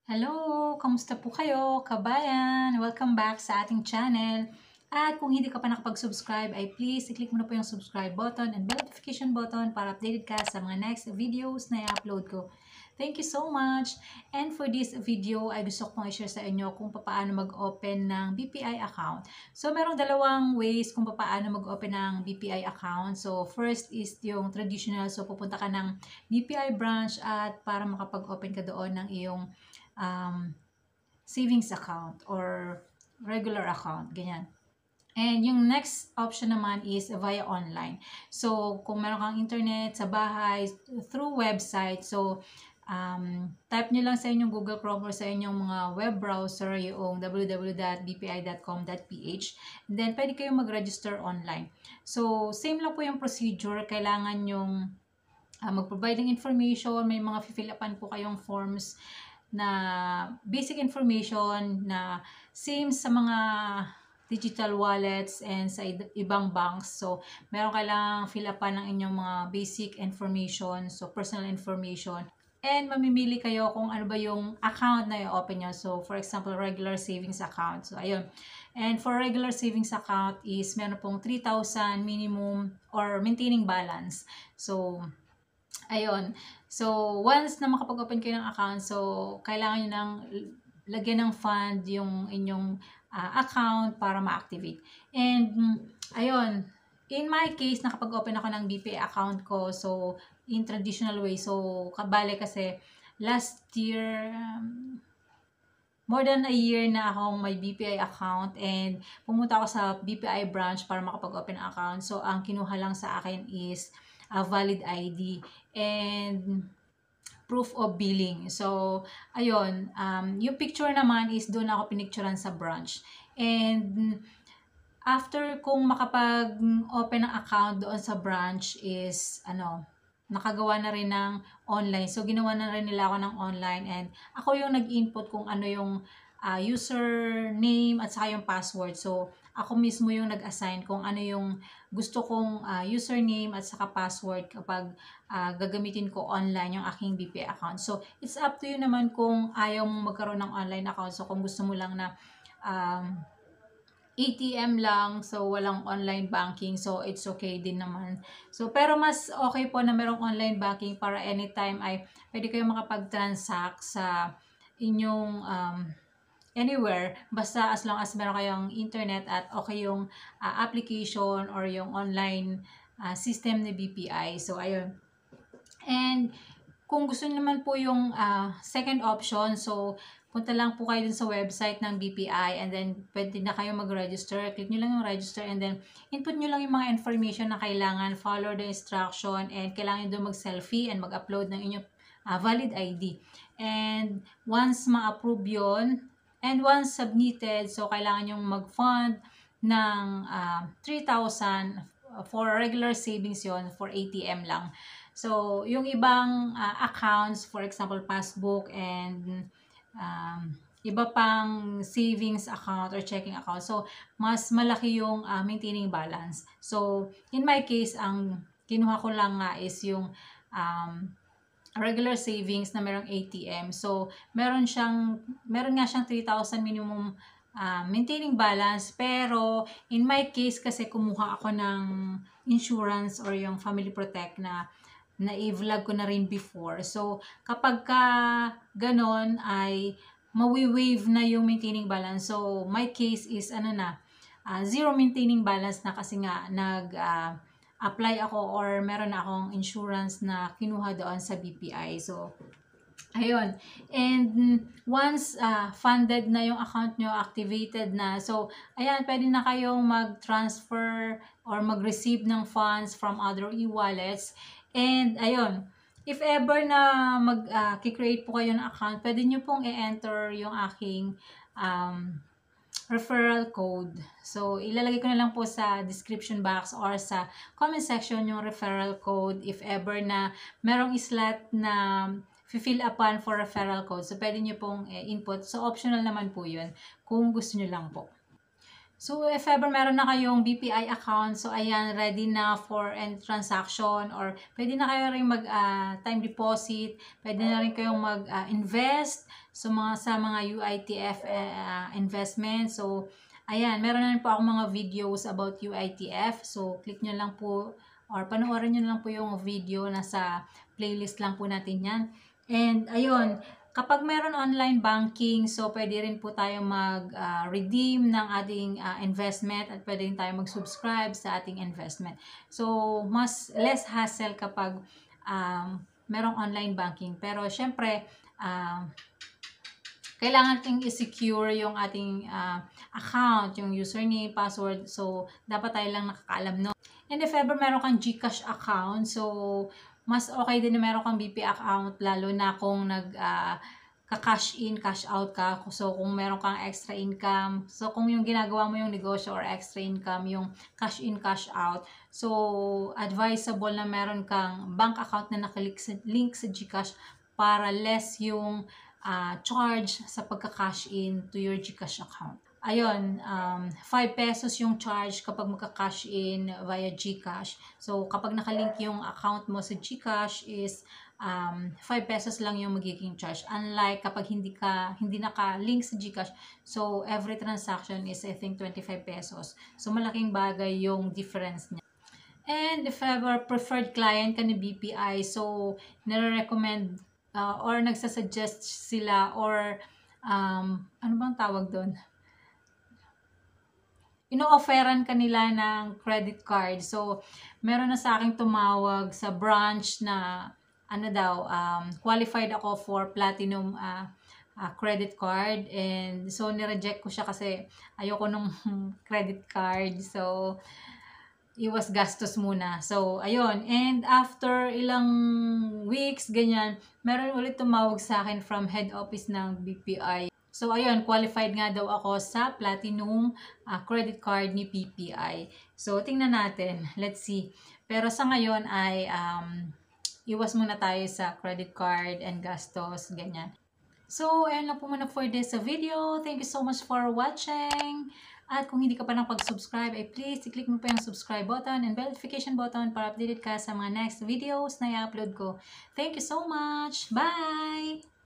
Hello! Kamusta po kayo, kabayan? Welcome back sa ating channel. At kung hindi ka pa nakapag-subscribe, ay please i-click mo na po yung subscribe button and bell notification button para updated ka sa mga next videos na i-upload ko. Thank you so much! And for this video, ay gusto kong i-share sa inyo kung paano mag-open ng BPI account. So, merong dalawang ways kung paano mag-open ng BPI account. So, first is yung traditional. So, pupunta ka ng BPI branch at para makapag-open ka doon ng iyong savings account or regular account, ganyan. And yung next option naman is via online. So, kung meron kang internet sa bahay, through website, so, type nyo lang sa inyong Google Chrome or sa inyong mga web browser yung www.bpi.com.ph. Then, pwede kayong mag-register online. So, same lang po yung procedure. Kailangan yung mag-provide ng information. May mga fill upan po kayong forms na basic information na same sa mga digital wallets and sa ibang banks. So, meron kailangang fill upan ng inyong mga basic information, so personal information. And mamimili kayo kung ano ba yung account na i-open nyo. So, for example, regular savings account. So, ayun. And for regular savings account is meron pong 3,000 minimum or maintaining balance. So, ayun. So, once na makapag-open kayo ng account, so, kailangan nyo nang lagyan ng fund yung inyong account para ma-activate. And, ayun. In my case, nakapag-open ako ng BPI account ko. So, in traditional way. So, kabale kasi last year, more than a year na akong may BPI account and pumunta ako sa BPI branch para makapag-open ng account. So, ang kinuha lang sa akin is a valid ID and proof of billing. So, ayun, yung picture naman is doon ako pinicturean sa branch. And after kung makapag-open ng account doon sa branch is, nakagawa na rin ng online. So, ginawa na rin nila ako ng online and ako yung nag-input kung ano yung username at saka yung password. So, ako mismo yung nag-assign kung ano yung gusto kong username at saka password kapag gagamitin ko online yung aking BPI account. So, it's up to you naman kung ayaw mong magkaroon ng online account. So, kung gusto mo lang na ATM lang, so walang online banking, so it's okay din naman. So, pero mas okay po na merong online banking para anytime ay pwede kayong makapag-transact sa inyong anywhere, basta as long as meron kayong internet at okay yung application or yung online system ni BPI. So, ayun. And kung gusto niyo naman po yung second option, so punta lang po kayo dun sa website ng BPI and then pwede na kayo mag-register. Click nyo lang yung register and then input nyo lang yung mga information na kailangan, follow the instruction, and kailangan nyo doon mag-selfie and mag-upload ng inyong valid ID. And once ma-approve yun, and once submitted, so kailangan yung mag-fund ng 3,000 for regular savings yon for ATM lang. So, yung ibang accounts, for example, passbook and iba pang savings account or checking account. So, mas malaki yung maintaining balance. So, in my case, ang kinuha ko lang nga is yung regular savings na merong ATM. So, meron nga siyang 3,000 minimum maintaining balance. Pero, in my case kasi kumuha ako ng insurance or yung Family Protect na i-vlog ko na rin before. So, kapag ka ganon ay mawi-wave na yung maintaining balance. So, my case is zero maintaining balance na kasi nga apply ako or meron na akong insurance na kinuha doon sa BPI. So, ayun. And once funded na yung account nyo, activated na. So, ayan, pwede na kayong mag-transfer or mag-receive ng funds from other e-wallets. And, ayun, if ever na mag-create po kayo ng account, pwede nyo pong i-enter yung aking referral code. So, ilalagay ko na lang po sa description box or sa comment section yung referral code if ever na merong slot na fill upan for referral code. So, pwede nyo pong input. So, optional naman po yun kung gusto nyo lang po. So, if ever meron na kayong BPI account, so ayan, ready na for end transaction, or pwede na kayo rin mag time deposit, pwede na rin kayong mag-invest sa mga UITF investment. So, ayan, meron na rin po akong mga videos about UITF. So, click nyo lang po, or panoorin nyo lang po yung video, nasa playlist lang po natin yan. And, ayun, kapag meron online banking, so pwede rin po tayo mag-redeem ng ating investment, at pwede rin tayo mag-subscribe sa ating investment. So, less hassle kapag merong online banking. Pero, syempre, kailangan natin i-secure yung ating account, yung username, password. So, dapat tayo lang nakakaalam, no? And if ever meron kang GCash account, so, mas okay din na meron kang BP account, lalo na kung ka-cash in, cash out ka. So, kung meron kang extra income, so, kung yung ginagawa mo yung negosyo or extra income, yung cash in, cash out, so, advisable na meron kang bank account na nakalink sa GCash para less yung charge sa pagka-cash in to your GCash account. Ayun, 5 pesos yung charge kapag magka-cash in via GCash. So, kapag nakalink yung account mo sa GCash is 5 pesos lang yung magiging charge. Unlike kapag hindi naka-link sa GCash, so every transaction is I think 25 pesos. So, malaking bagay yung difference niya. And if ever preferred client ka ni BPI, so nare-recommend or nagsasuggest sila, or ano bang tawag doon? Ino-offeran kanila ng credit card. So, meron na sa akin tumawag sa branch na ano daw, qualified ako for platinum credit card, and so nireject ko siya kasi ayoko nung credit card. So, iwas gastos muna. So, ayun. And after ilang weeks, ganyan, meron ulit tumawag sa akin from head office ng BPI. So, ayun, qualified nga daw ako sa platinum credit card ni BPI. So, tingnan natin. Let's see. Pero sa ngayon ay iwas muna tayo sa credit card and gastos, ganyan. So, ayun lang po muna for this video. Thank you so much for watching. At kung hindi ka pa nakapag-subscribe, ay please, i-click mo pa yung subscribe button and bell notification button para updated ka sa mga next videos na i-upload ko. Thank you so much. Bye!